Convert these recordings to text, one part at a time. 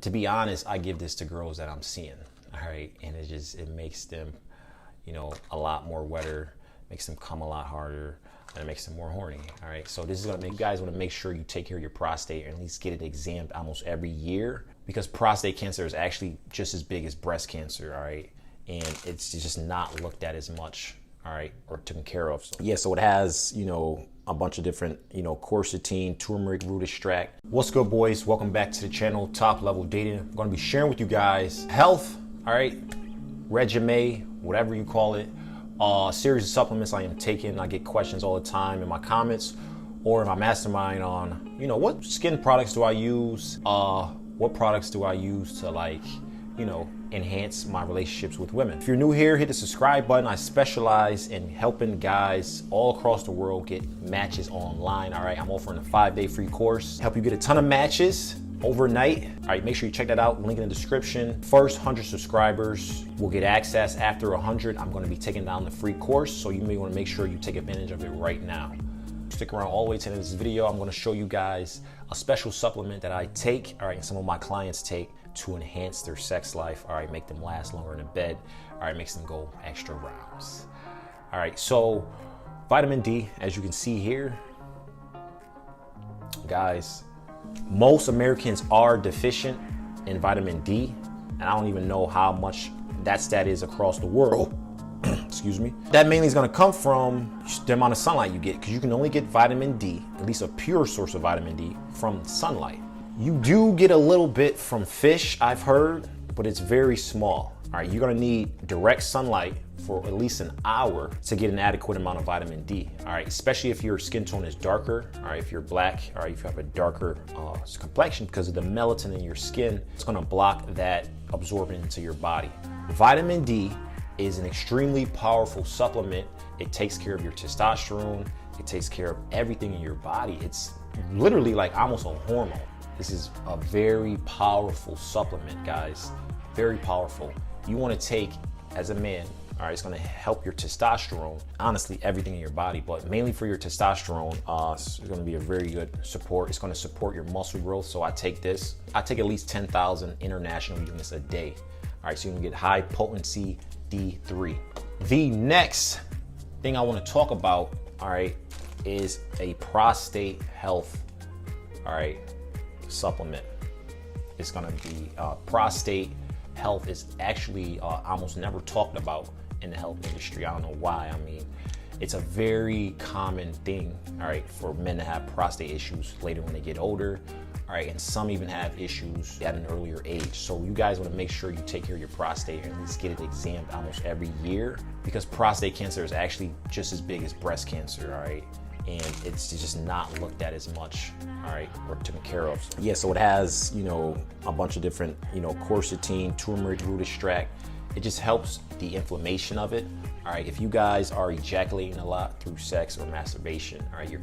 to be honest, I give this to girls that I'm seeing, all right? And it makes them, you know, a lot more wetter, makes them come a lot harder, and it makes them more horny, all right? So this is gonna make you guys wanna make sure you take care of your prostate and at least get it examined almost every year, because prostate cancer is actually just as big as breast cancer, all right? And it's just not looked at as much, all right, or taken care of. So, yeah, so it has, you know, a bunch of different, you know, quercetin, turmeric root extract. What's good, boys? Welcome back to the channel, Top Level Dating. I'm gonna be sharing with you guys health, all right, regimen, whatever you call it, series of supplements I am taking. I get questions all the time in my comments or in my mastermind on, you know, what skin products do I use? What products do I use to, like, you know, enhance my relationships with women. If you're new here, hit the subscribe button. I specialize in helping guys all across the world get matches online. All right, I'm offering a 5-day free course, help you get a ton of matches overnight. All right, make sure you check that out, link in the description. First 100 subscribers will get access. After 100, I'm going to be taking down the free course, so you may want to make sure you take advantage of it right now. Stick around all the way to the end of this video. I'm going to show you guys a special supplement that I take, all right, and some of my clients take to enhance their sex life, all right, make them last longer in the bed, all right, makes them go extra rounds. All right, so vitamin D, as you can see here, guys, most Americans are deficient in vitamin D, and I don't even know how much that stat is across the world. Excuse me. That mainly is going to come from the amount of sunlight you get, because you can only get vitamin D, at least a pure source of vitamin D, from sunlight. You do get a little bit from fish, I've heard, but it's very small. All right, you're gonna need direct sunlight for at least an hour to get an adequate amount of vitamin D. All right, especially if your skin tone is darker. All right, if you're black, all right, if you have a darker complexion, because of the melatonin in your skin, it's gonna block that absorbing into your body. Vitamin D is an extremely powerful supplement. It takes care of your testosterone. It takes care of everything in your body. It's literally like almost a hormone. This is a very powerful supplement, guys. Very powerful. You want to take, as a man, all right, it's going to help your testosterone, honestly, everything in your body, but mainly for your testosterone, it's going to be a very good support. It's going to support your muscle growth. So I take this. I take at least 10,000 international units a day. All right, so you can get high potency D3. The next thing I want to talk about, all right, is a prostate health, all right, supplement. It's gonna be prostate health is actually almost never talked about in the health industry. I don't know why. I mean, it's a very common thing, all right, for men to have prostate issues later when they get older, all right, and some even have issues at an earlier age. So you guys want to make sure you take care of your prostate and at least get it examined almost every year, because prostate cancer is actually just as big as breast cancer, all right? And it's just not looked at as much, all right, or taken care of. Yeah, so it has, you know, a bunch of different, you know, quercetin, turmeric root extract. It just helps the inflammation of it. All right, if you guys are ejaculating a lot through sex or masturbation, all right, you're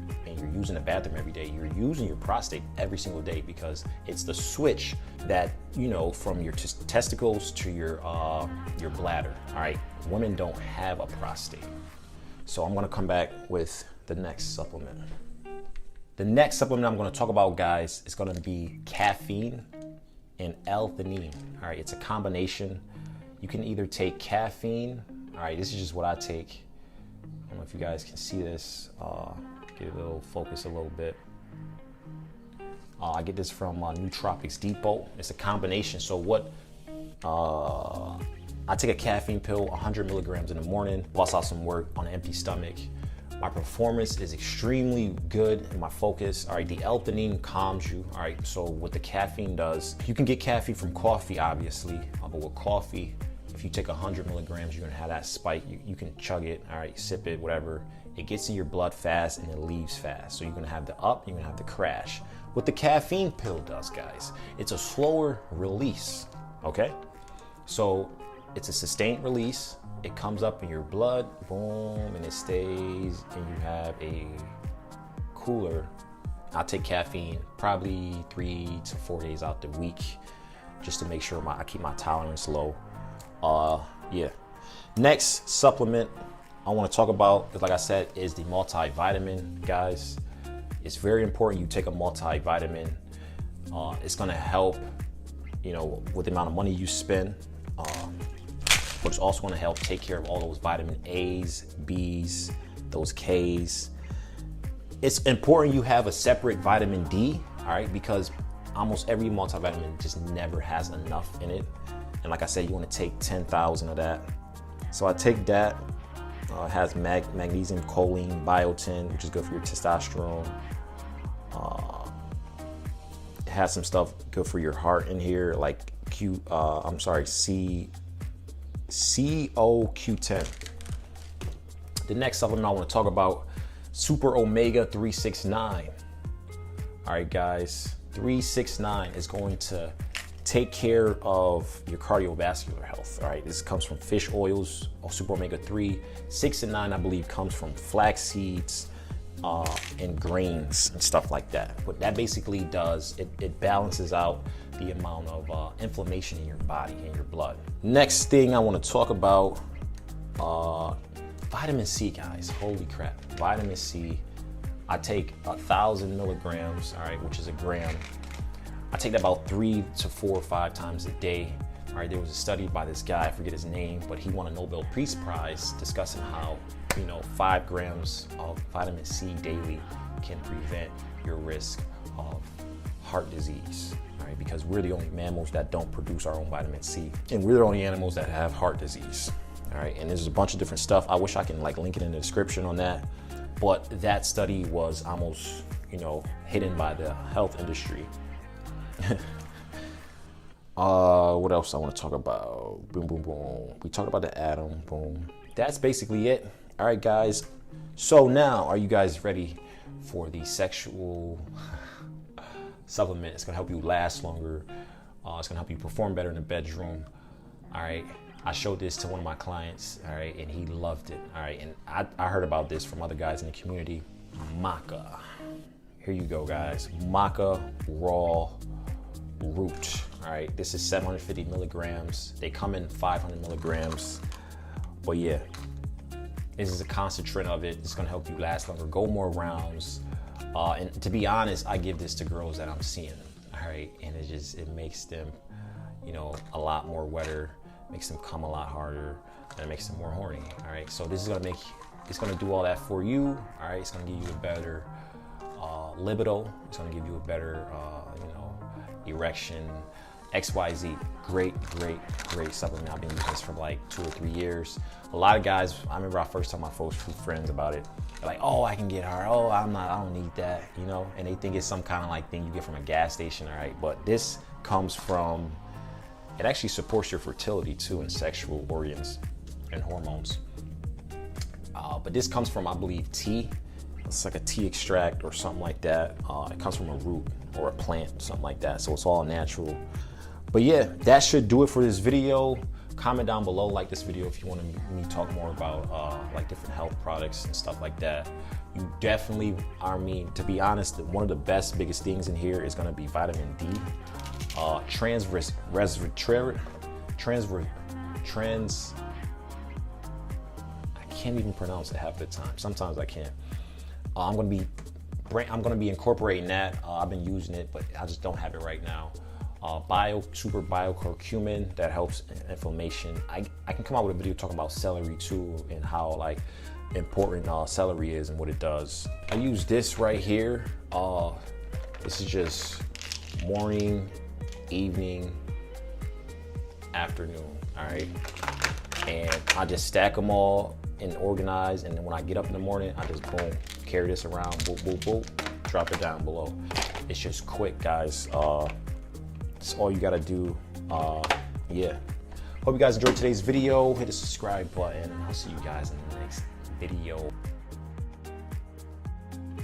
using the bathroom every day, you're using your prostate every single day, because it's the switch that, you know, from your testicles to your bladder. All right, women don't have a prostate. So I'm gonna come back with the next supplement. The next supplement I'm going to talk about, guys, is going to be caffeine and L-theanine. All right, it's a combination. You can either take caffeine. All right, this is just what I take. I don't know if you guys can see this. Get a little focus a little bit. I get this from Nootropics Depot. It's a combination. So what? I take a caffeine pill, 100 milligrams in the morning, bust out some work on an empty stomach. My performance is extremely good and my focus. All right, the L-theanine calms you. All right, so what the caffeine does, you can get caffeine from coffee, obviously, but with coffee, if you take 100 milligrams, you're gonna have that spike. You can chug it, all right, sip it, whatever. It gets in your blood fast and it leaves fast. So you're gonna have the up, you're gonna have the crash. What the caffeine pill does, guys, it's a slower release, okay? So it's a sustained release. It comes up in your blood, boom, and it stays, and you have a cooler. I take caffeine probably 3 to 4 days out the week, just to make sure I keep my tolerance low. Yeah. Next supplement I want to talk about, like I said, is the multivitamin, guys. It's very important you take a multivitamin. It's gonna help you know, with the amount of money you spend. But it's also going to help take care of all those vitamin A's, B's, those K's. It's important you have a separate vitamin D, all right, because almost every multivitamin just never has enough in it. And like I said, you want to take 10,000 of that. So I take that. It has magnesium, choline, biotin, which is good for your testosterone. It has some stuff good for your heart in here, like CoQ10. The next supplement I want to talk about, Super Omega 369. All right, guys, 369 is going to take care of your cardiovascular health. All right, this comes from fish oils, Super Omega 3. 6 and 9, I believe, comes from flax seeds and grains and stuff like that. What that basically does, it balances out the amount of inflammation in your body and your blood. Next thing I want to talk about, vitamin C, guys. Holy crap, vitamin C. I take 1,000 milligrams, all right, which is a gram. I take that about 3 to 4 or 5 times a day. All right, there was a study by this guy, I forget his name, but he won a Nobel Peace Prize discussing how, you know, 5 grams of vitamin C daily can prevent your risk of heart disease. All right, because we're the only mammals that don't produce our own vitamin C, and we're the only animals that have heart disease. All right, and there's a bunch of different stuff. I wish I can like link it in the description on that, but that study was almost, you know, hidden by the health industry. What else I want to talk about? Boom, boom, boom. We talked about the atom. Boom. That's basically it. All right, guys. So now, are you guys ready for the sexual supplement? It's gonna help you last longer. It's gonna help you perform better in the bedroom. All right. I showed this to one of my clients. All right, and he loved it. All right, and I heard about this from other guys in the community. Maca. Here you go, guys. Maca Raw Root. All right, this is 750 milligrams. They come in 500 milligrams. But yeah, this is a concentrate of it. It's gonna help you last longer, go more rounds. And to be honest, I give this to girls that I'm seeing. All right, and it makes them, you know, a lot more wetter, makes them come a lot harder, and it makes them more horny. All right, so this is it's gonna do all that for you. All right, it's gonna give you a better libido. It's gonna give you a better, you know, erection, XYZ. Great supplement. I've been using this for like 2 or 3 years. A lot of guys, I remember I first told my friends about it. They're like, oh, I can get hard. Oh, I don't need that, you know? And they think it's some kind of like thing you get from a gas station, all right? But this comes from, it actually supports your fertility too and sexual organs and hormones. But this comes from, I believe, tea. It's like a tea extract or something like that. It comes from a root or a plant, something like that. So it's all natural. But yeah, that should do it for this video. Comment down below, like this video if you want me to talk more about like different health products and stuff like that. You definitely, I mean, to be honest, one of the biggest things in here is gonna be vitamin D. I can't even pronounce it half the time. Sometimes I can't. I'm gonna be incorporating that. I've been using it, but I just don't have it right now. Super bio curcumin that helps inflammation. I can come out with a video talking about celery too and how like important celery is and what it does. I use this right here. This is just morning, evening, afternoon. All right, and I just stack them all and organize, and then when I get up in the morning, I just boom, carry this around, boop, boop, boop, drop it down below. It's just quick, guys. That's all you gotta do. Yeah. Hope you guys enjoyed today's video. Hit the subscribe button, and I'll see you guys in the next video.